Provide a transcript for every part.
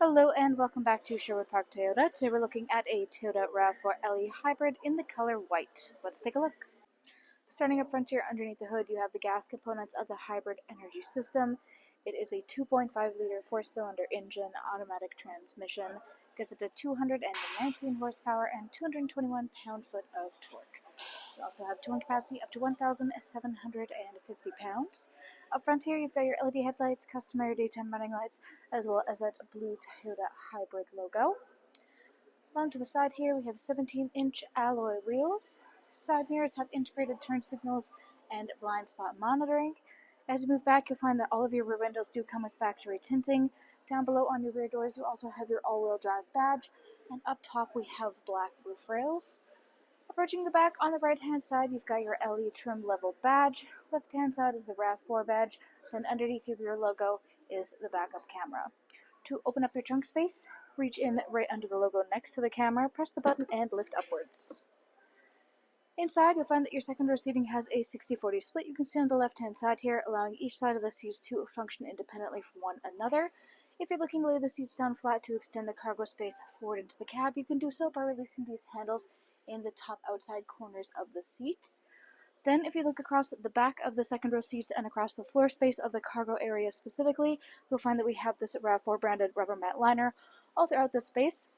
Hello and welcome back to Sherwood Park Toyota. Today we're looking at a Toyota RAV4 LE Hybrid in the color white. Let's take a look. Starting up front here underneath the hood, you have the gas components of the hybrid energy system. It is a 2.5-liter 4-cylinder engine, automatic transmission, gets up to 219 horsepower and 221 pound-foot of torque. You also have towing capacity up to 1,750 pounds. Up front here, you've got your LED headlights, customary daytime running lights, as well as that blue Toyota hybrid logo. Along to the side here, we have 17-inch alloy wheels. Side mirrors have integrated turn signals and blind spot monitoring. As you move back, you'll find that all of your rear windows do come with factory tinting. Down below on your rear doors, you also have your all-wheel drive badge, and up top we have black roof rails. Approaching the back, on the right-hand side, you've got your LE trim level badge. Left-hand side is the RAV4 badge. Then underneath your rear logo is the backup camera. To open up your trunk space, reach in right under the logo next to the camera, press the button, and lift upwards. Inside, you'll find that your second row seating has a 60-40 split. You can see on the left-hand side here, allowing each side of the seats to function independently from one another. If you're looking to lay the seats down flat to extend the cargo space forward into the cab, you can do so by releasing these handles in the top outside corners of the seats. Then if you look across the back of the second row seats and across the floor space of the cargo area specifically, you'll find that we have this RAV4 branded rubber mat liner all throughout this space.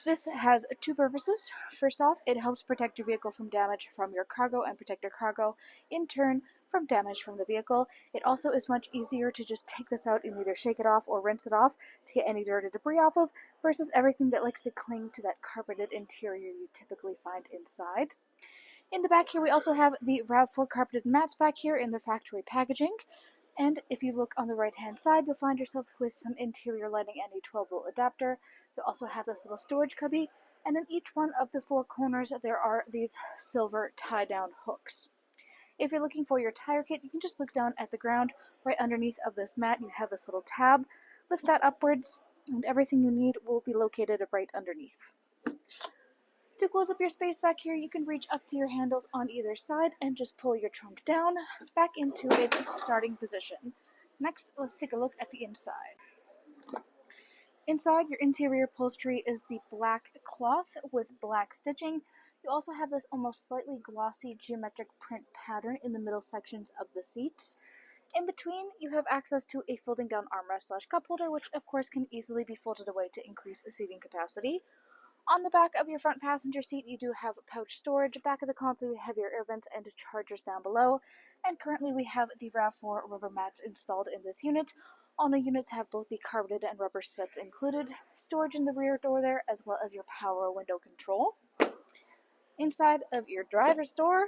This has two purposes. First off, it helps protect your vehicle from damage from your cargo and protect your cargo in turn from damage from the vehicle. It also is much easier to just take this out and either shake it off or rinse it off to get any dirt or debris off of, versus everything that likes to cling to that carpeted interior you typically find inside. In the back here, we also have the RAV4 carpeted mats back here in the factory packaging. And if you look on the right-hand side, you'll find yourself with some interior lighting and a 12-volt adapter. You'll also have this little storage cubby, and in each one of the four corners, there are these silver tie-down hooks. If you're looking for your tire kit, you can just look down at the ground. Right underneath of this mat, you have this little tab. Lift that upwards, and everything you need will be located right underneath. To close up your space back here, you can reach up to your handles on either side and just pull your trunk down back into its starting position. Next, let's take a look at the inside. Inside, your interior upholstery is the black cloth with black stitching. You also have this almost slightly glossy geometric print pattern in the middle sections of the seats. In between, you have access to a folding down armrest/cup holder, which of course can easily be folded away to increase the seating capacity. On the back of your front passenger seat, you do have pouch storage. Back of the console, you have your air vents and chargers down below. And currently, we have the RAV4 rubber mats installed in this unit. All new units have both the carpeted and rubber sets included. Storage in the rear door there, as well as your power window control. Inside of your driver's door,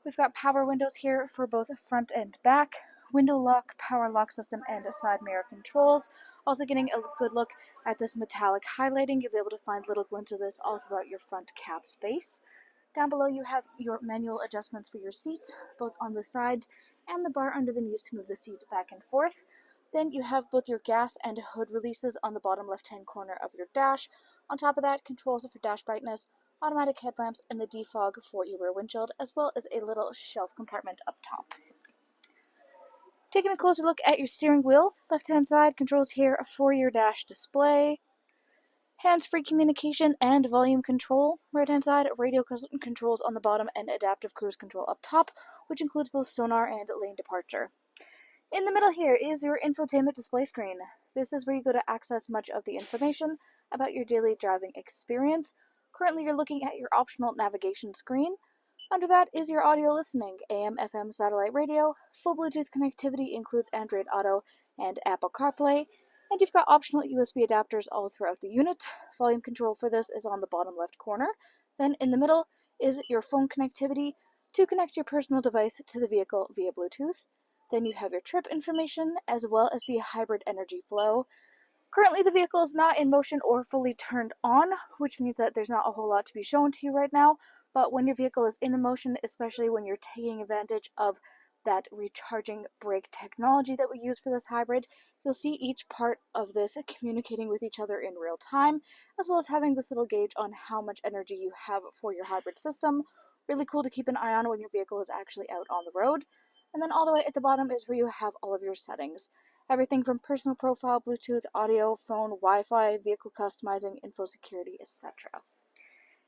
we've got power windows here for both front and back, window lock, power lock system, and side mirror controls. Also getting a good look at this metallic highlighting. You'll be able to find little glints of this all throughout your front cab space. Down below you have your manual adjustments for your seats, both on the sides and the bar under the knees to move the seats back and forth. Then you have both your gas and hood releases on the bottom left-hand corner of your dash. On top of that, controls for dash brightness, automatic headlamps, and the defog for your rear windshield, as well as a little shelf compartment up top. Taking a closer look at your steering wheel, left-hand side controls here for your dash display, hands-free communication and volume control. Right-hand side, radio controls on the bottom and adaptive cruise control up top, which includes both sonar and lane departure. In the middle here is your infotainment display screen. This is where you go to access much of the information about your daily driving experience. Currently, you're looking at your optional navigation screen. Under that is your audio listening, AM, FM, satellite radio. Full Bluetooth connectivity includes Android Auto and Apple CarPlay. And you've got optional USB adapters all throughout the unit. Volume control for this is on the bottom left corner. Then in the middle is your phone connectivity to connect your personal device to the vehicle via Bluetooth. Then you have your trip information, as well as the hybrid energy flow. Currently, the vehicle is not in motion or fully turned on, which means that there's not a whole lot to be shown to you right now. But when your vehicle is in motion, especially when you're taking advantage of that recharging brake technology that we use for this hybrid, you'll see each part of this communicating with each other in real time, as well as having this little gauge on how much energy you have for your hybrid system. Really cool to keep an eye on when your vehicle is actually out on the road. And then all the way at the bottom is where you have all of your settings. Everything from personal profile, Bluetooth, audio, phone, Wi-Fi, vehicle customizing, info security, etc.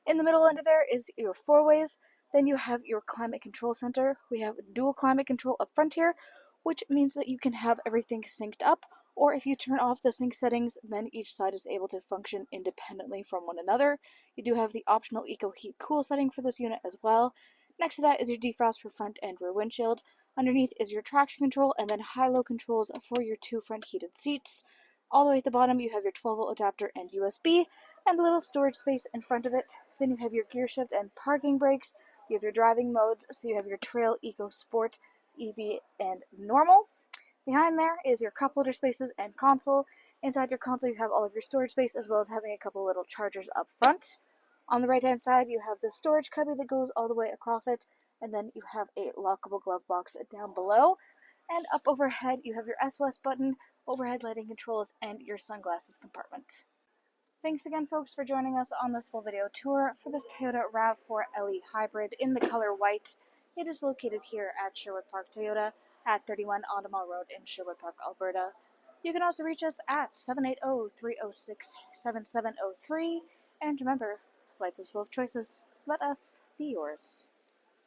In the middle under there is your four-ways. Then you have your climate control center. We have dual climate control up front here, which means that you can have everything synced up, or if you turn off the sync settings, then each side is able to function independently from one another. You do have the optional Eco Heat Cool setting for this unit as well. Next to that is your defrost for front and rear windshield. Underneath is your traction control and then high-low controls for your two front heated seats. All the way at the bottom you have your 12-volt adapter and USB, and a little storage space in front of it. Then you have your gear shift and parking brakes. You have your driving modes, so you have your Trail, Eco, Sport, EV, and Normal. Behind there is your cup holder spaces and console. Inside your console you have all of your storage space, as well as having a couple little chargers up front. On the right hand side you have the storage cubby that goes all the way across it, and then you have a lockable glove box down below. And up overhead you have your SOS button, overhead lighting controls, and your sunglasses compartment. Thanks again, folks, for joining us on this full video tour for this Toyota RAV4 LE Hybrid in the color white. It is located here at Sherwood Park Toyota at 31 Audemars Road in Sherwood Park, Alberta. You can also reach us at 780-306-7703. And remember, life is full of choices. Let us be yours.